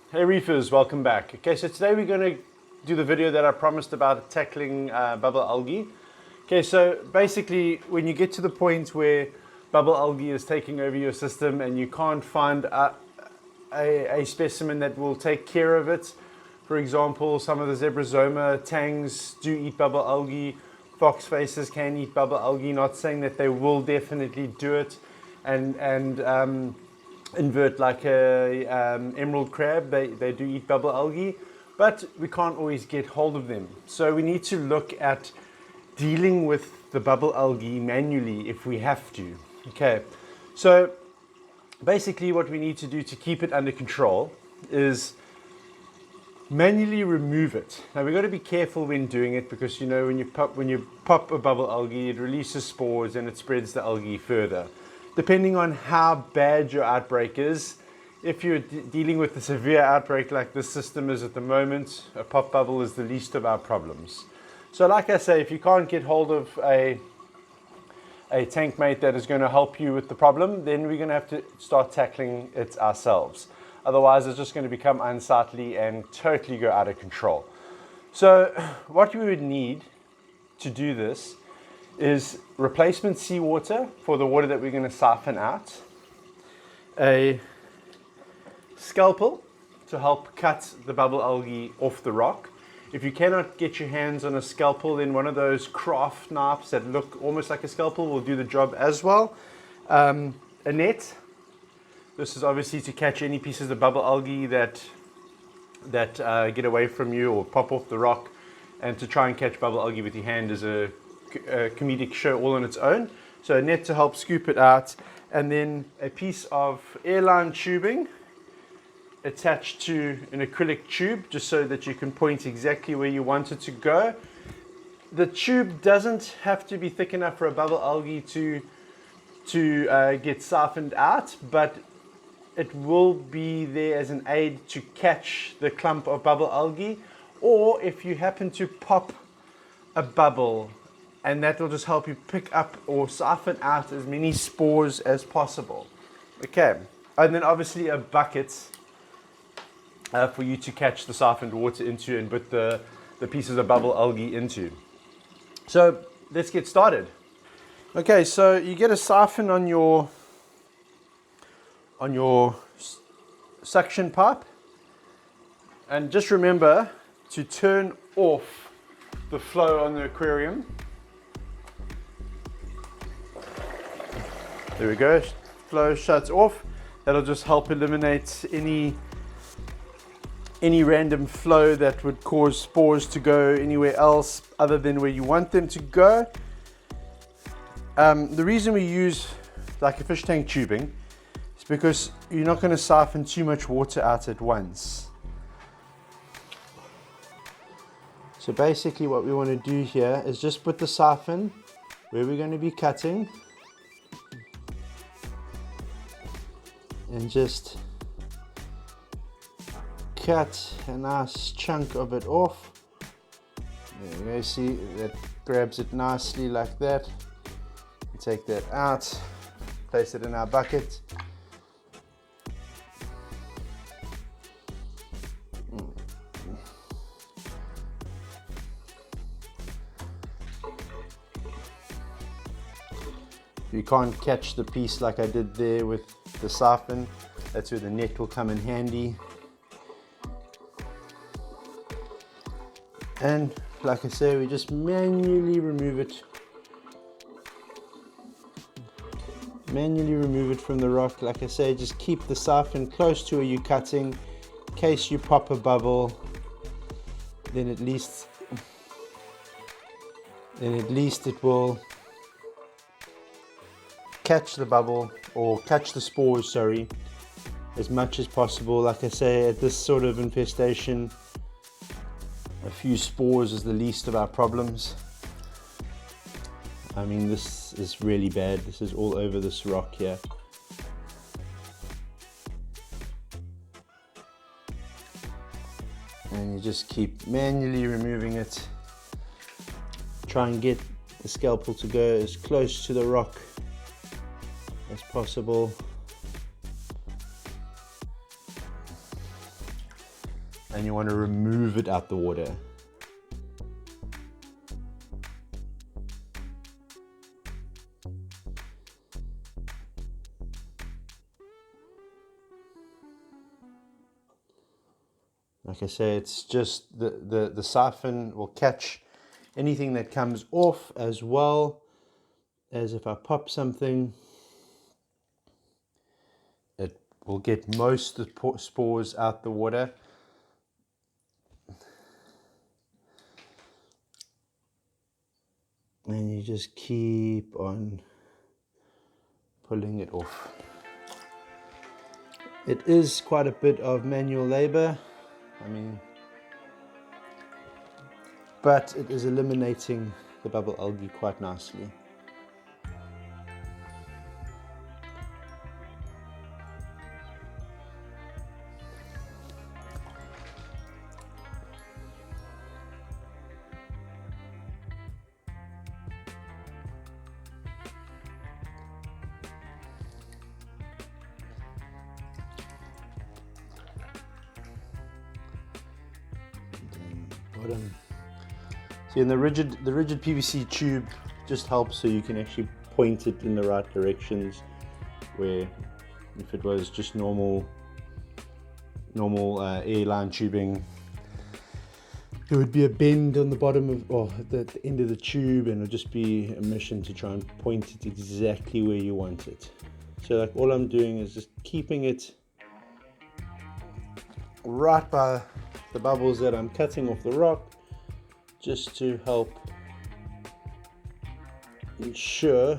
Hey Reefers, welcome back. Okay, so today we're going to do the video that I promised about tackling bubble algae. Okay, so basically when you get to the point where bubble algae is taking over your system and you can't find a specimen that will take care of it, for example, some of the zebrasoma tangs do eat bubble algae, fox faces can eat bubble algae, not saying that they will definitely do it, and invert like a emerald crab, they do eat bubble algae, but we can't always get hold of them. So we need to look at dealing with the bubble algae manually if we have to. Okay, so basically what we need to do to keep it under control is manually remove it. Now we've got to be careful when doing it because you know when you pop a bubble algae, it releases spores and it spreads the algae further. Depending on how bad your outbreak is, if you're dealing with a severe outbreak like this system is at the moment, a pop bubble is the least of our problems. So like I say, if you can't get hold of a tank mate that is going to help you with the problem, then we're going to have to start tackling it ourselves. Otherwise, it's just going to become unsightly and totally go out of control. So what we would need to do this is replacement seawater for the water that we're going to siphon out, a scalpel to help cut the bubble algae off the rock. If you cannot get your hands on a scalpel, then one of those craft knives that look almost like a scalpel will do the job as well. A net. This is obviously to catch any pieces of bubble algae that get away from you or pop off the rock, and to try and catch bubble algae with your hand is a comedic show all on its own. So a net to help scoop it out, and then a piece of airline tubing attached to an acrylic tube just so that you can point exactly where you want it to go. The tube doesn't have to be thick enough for a bubble algae to get siphoned out, but it will be there as an aid to catch the clump of bubble algae, or if you happen to pop a bubble, and that will just help you pick up or siphon out as many spores as possible. Okay, and then obviously a bucket for you to catch the siphoned water into and put the pieces of bubble algae into. So let's get started. Okay, so you get a siphon on your suction pipe, and just remember to turn off the flow on the aquarium. There we go, flow shuts off. That'll just help eliminate any random flow that would cause spores to go anywhere else other than where you want them to go. The reason we use like a fish tank tubing is because you're not going to siphon too much water out at once. So basically what we want to do here is just put the siphon where we're going to be cutting and just cut a nice chunk of it off. There you go, see that grabs it nicely like that. Take that out, place it in our bucket. If you can't catch the piece like I did there with the siphon, that's where the net will come in handy. And like I say, we just manually remove it. Manually remove it from the rock. Like I say, just keep the siphon close to where you're cutting in case you pop a bubble. Then at least it will catch the bubble, or catch the spores, sorry, as much as possible. Like I say, at this sort of infestation, a few spores is the least of our problems. I mean, this is really bad. This is all over this rock here. And you just keep manually removing it. Try and get the scalpel to go as close to the rock as possible. and you want to remove it out the water. Like I say, it's just the siphon will catch anything that comes off, as well as if I pop something, it will get most of the spores out the water. And you just keep on pulling it off. It is quite a bit of manual labor, but it is eliminating the bubble algae quite nicely. Bottom. See, and the rigid PVC tube just helps so you can actually point it in the right directions, where if it was just normal airline tubing, there would be a bend on the bottom of, or at the end of the tube, and it would just be a mission to try and point it exactly where you want it. So like all I'm doing is just keeping it right by the bubbles that I'm cutting off the rock, just to help ensure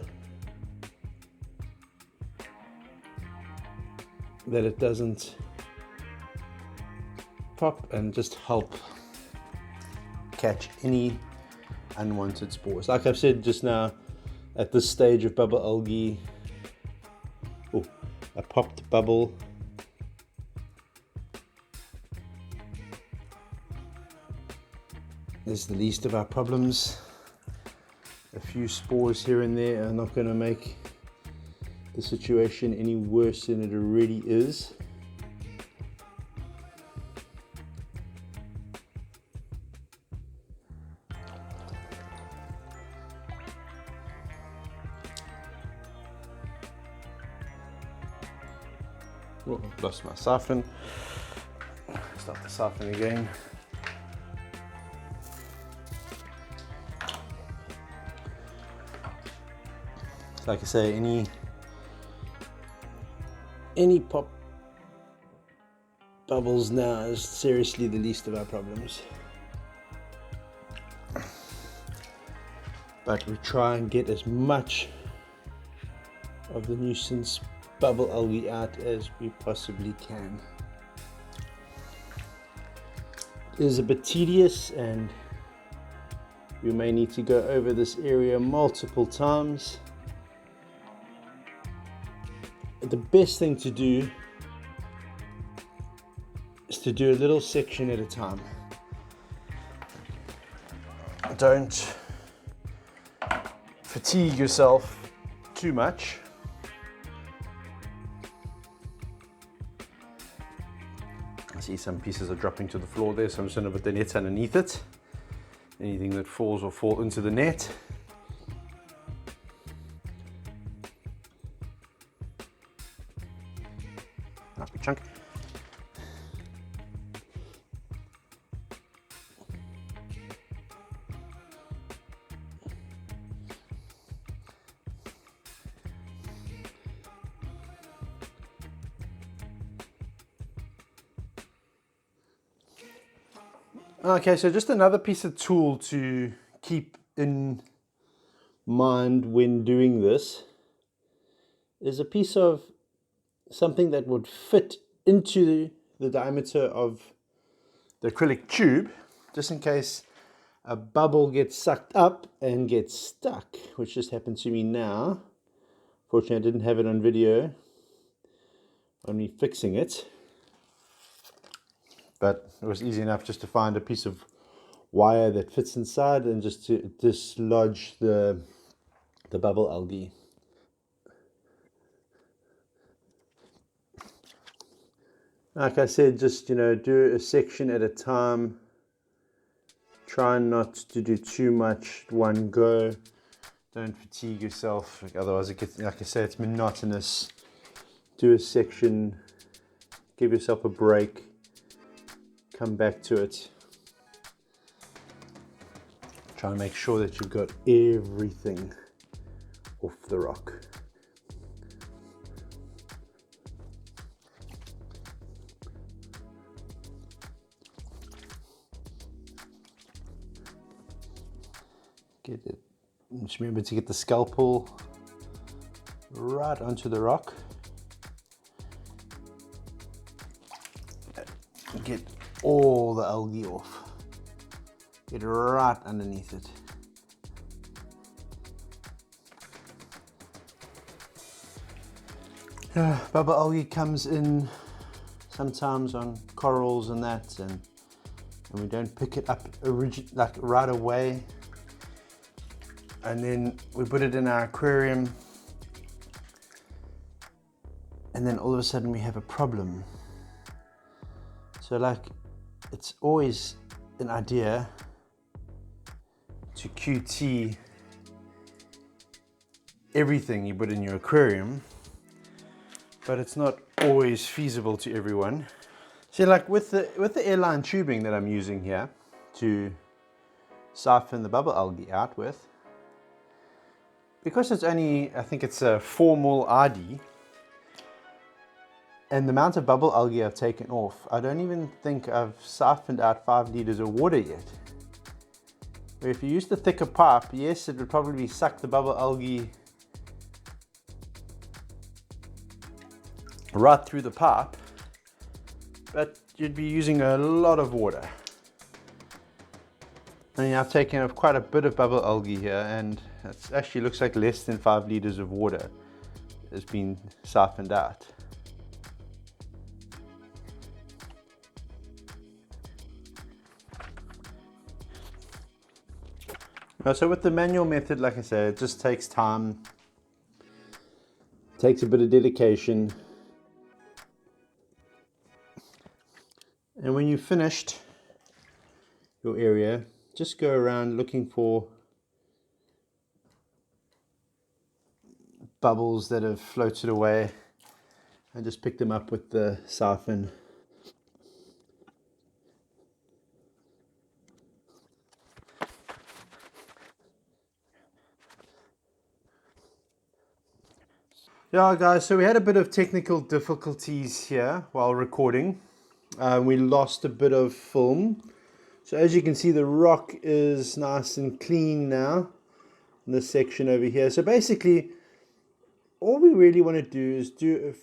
that it doesn't pop, and just help catch any unwanted spores. Like I've said just now, at this stage of bubble algae, a popped bubble is the least of our problems. A few spores here and there are not going to make the situation any worse than it already is. Oh, I've lost my siphon. Start the siphon again. Like I say, any pop bubbles now is seriously the least of our problems. But we try and get as much of the nuisance bubble algae out as we possibly can. It is a bit tedious, and we may need to go over this area multiple times. The best thing to do is to do a little section at a time. Don't fatigue yourself too much. I see some pieces are dropping to the floor there, so I'm just going to put the net underneath it. Anything that falls will fall into the net. Nice big chunk. Okay, so just another piece of tool to keep in mind when doing this is a piece of something that would fit into the diameter of the acrylic tube, just in case a bubble gets sucked up and gets stuck, which just happened to me now. Fortunately, I didn't have it on video on me fixing it, but it was easy enough just to find a piece of wire that fits inside and just to dislodge the bubble algae. Like I said, just, do a section at a time. Try not to do too much at one go. Don't fatigue yourself, otherwise it gets, like I say, it's monotonous. Do a section, give yourself a break, come back to it. Try and make sure that you've got everything off the rock. Get it. Just remember to get the scalpel right onto the rock. Get all the algae off. Get right underneath it. Bubble algae comes in sometimes on corals and that, and we don't pick it up like right away. And then we put it in our aquarium, and then all of a sudden we have a problem. So like, it's always an idea to QT everything you put in your aquarium, but it's not always feasible to everyone. So like with the airline tubing that I'm using here to siphon the bubble algae out with, because it's only, I think it's a 4 mil RD, and the amount of bubble algae I've taken off, I don't even think I've siphoned out 5 liters of water yet. Where if you use the thicker pipe, yes, it would probably suck the bubble algae right through the pipe, but you'd be using a lot of water. I mean, I've taken off quite a bit of bubble algae here, and it actually looks like less than 5 liters of water has been siphoned out. So with the manual method, like I said, it just takes time, takes a bit of dedication. And when you've finished your area, just go around looking for bubbles that have floated away and just pick them up with the siphon. Yeah guys, so we had a bit of technical difficulties here while recording. We lost a bit of film. So as you can see, the rock is nice and clean now in this section over here. So basically, all we really want to do is do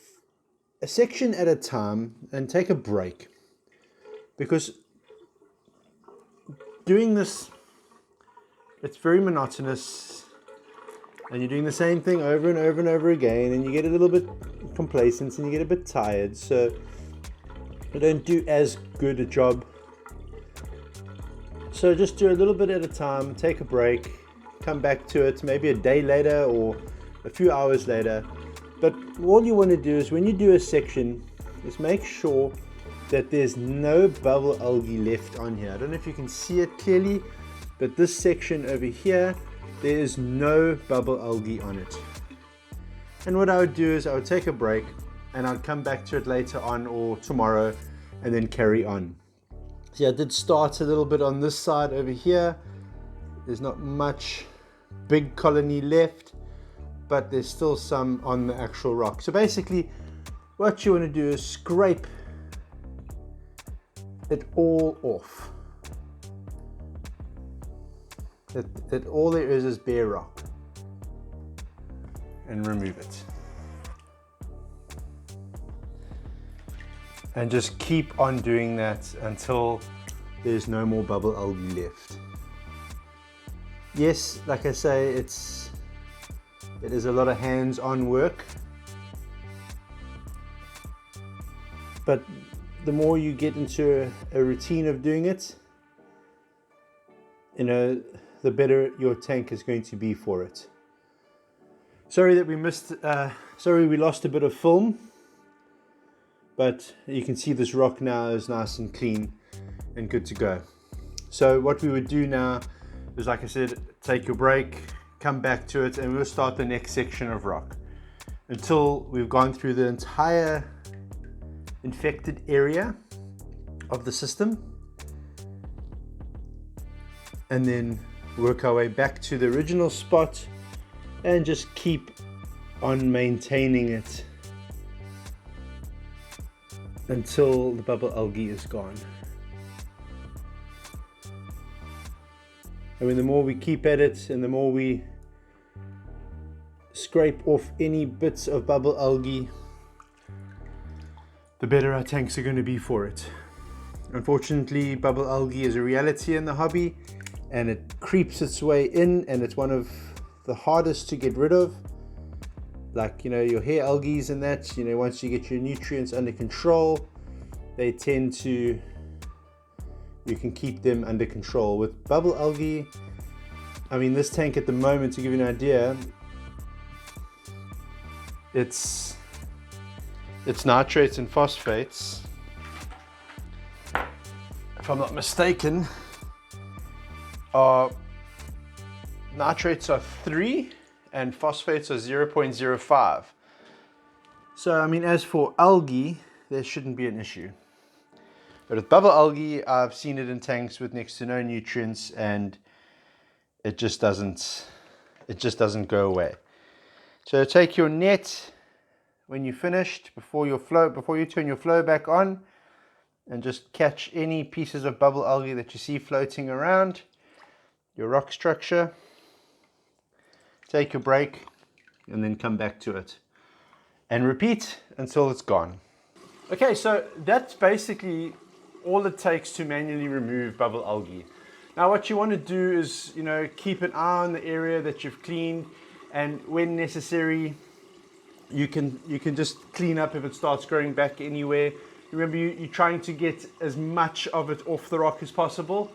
a section at a time and take a break. Because doing this, it's very monotonous. And you're doing the same thing over and over and over again, and you get a little bit complacent and you get a bit tired, so you don't do as good a job. So just do a little bit at a time, take a break, come back to it maybe a day later or a few hours later. But all you want to do is when you do a section is make sure that there's no bubble algae left on here. I don't know if you can see it clearly, but this section over here, there is no bubble algae on it. And what I would do is I would take a break and I'd come back to it later on or tomorrow and then carry on. See, I did start a little bit on this side over here. There's not much big colony left, but there's still some on the actual rock. So basically what you want to do is scrape it all off. That all there is bare rock, and remove it. And just keep on doing that until there's no more bubble algae left. Yes, like I say, it is a lot of hands-on work, but the more you get into a routine of doing it, the better your tank is going to be for it. Sorry that we lost a bit of film, but you can see this rock now is nice and clean and good to go. So what we would do now is, like I said, take your break, come back to it, and we'll start the next section of rock until we've gone through the entire infected area of the system, and then work our way back to the original spot and just keep on maintaining it until the bubble algae is gone. I mean, the more we keep at it and the more we scrape off any bits of bubble algae, the better our tanks are going to be for it. Unfortunately, bubble algae is a reality in the hobby, and it creeps its way in, and it's one of the hardest to get rid of. Like, you know, your hair algae and that, you know, once you get your nutrients under control, they tend to, you can keep them under control. With bubble algae, I mean, this tank at the moment, to give you an idea, it's nitrates and phosphates, if I'm not mistaken, nitrates are 3 and phosphates are 0.05. So, I mean, as for algae, there shouldn't be an issue. But with bubble algae, I've seen it in tanks with next to no nutrients, and it just doesn't go away. So take your net when you're finished, before you turn your flow back on, and just catch any pieces of bubble algae that you see floating around your rock structure. Take your break and then come back to it and repeat until it's gone. Okay, so that's basically all it takes to manually remove bubble algae. Now what you want to do is, you know, keep an eye on the area that you've cleaned, and when necessary you can just clean up if it starts growing back anywhere. Remember, you're trying to get as much of it off the rock as possible,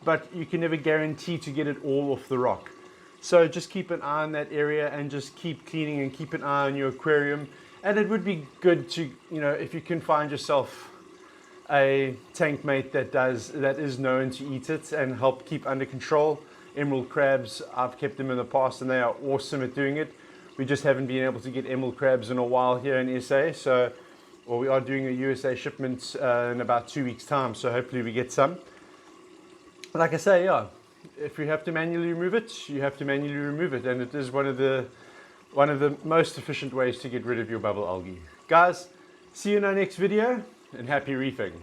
but you can never guarantee to get it all off the rock. So just keep an eye on that area and just keep cleaning and keep an eye on your aquarium. And it would be good to, you know, if you can find yourself a tank mate that is known to eat it and help keep under control. Emerald crabs, I've kept them in the past and they are awesome at doing it. We just haven't been able to get emerald crabs in a while here in SA. So, well, we are doing a USA shipment in about 2 weeks time. So hopefully we get some. But like I say, yeah, if you have to manually remove it, you have to manually remove it. And it is one of the most efficient ways to get rid of your bubble algae. Guys, see you in our next video, and happy reefing.